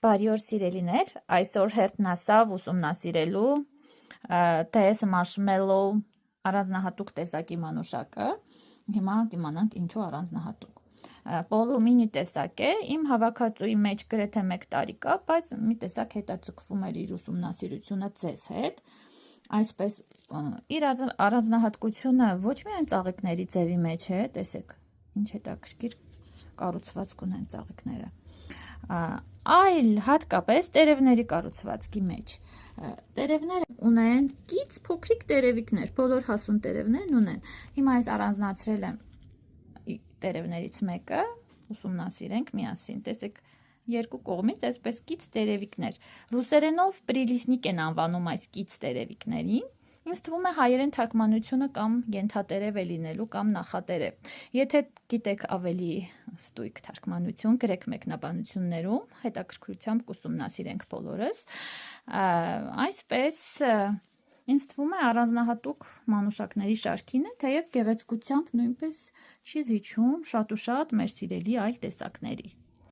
Բարի օր սիրելիներ, այսօր հերթն ասավ ուսումնասիրելու TS Marshmallow առանձնահատուկ տեսակի մանուշակը, հիմա կիմանանք ինչու առանձնահատուկ, Պոլու մինի տեսակ է, իմ հավաքածուի մեջ գրեթե 1 տարի կա, բայց մի տեսակ հետաձգվում էր իր ուսումնասիրությունը ձեզ հետ, այսպես իր առանձնահատկությունը ոչ միայն ծաղիկների ձևի մեջ է, տեսեք, ինչ հետաքրքիր կառուցվածք ունեն ծաղիկները, այլ հատկապես տերևների կառուցվածքի մեջ, տերևները ունեն կից փոքրիկ տերևիկներ, բոլոր հասուն տերևներն ունեն, հիմա ես առանձնացրել եմ տերևներից մեկը, ուսումնասիրենք միասին, տեսեք երկու կողմից այսպես կից տերևիկներ, ռուսերենով պրիլիսնիկ են անվանում այս կից տերևիկներին, ինձ թվում է հայերեն թարգմանությունը կամ ենթատերև է լինելու կամ նախատերև, եթե գիտեք ավելի ստույգ թարգմանություն, գրեք մեկնաբանություններում, հետաքրքրությամբ կուսումնասիրենք բոլորս, այսպես ինձ թվում է առանձնահատուկ մանուշակների շարքին է, թեև գեղեցկությամբ նույնպես չի զիջում շատ ու շատ մեր սիրելի այլ տեսակների։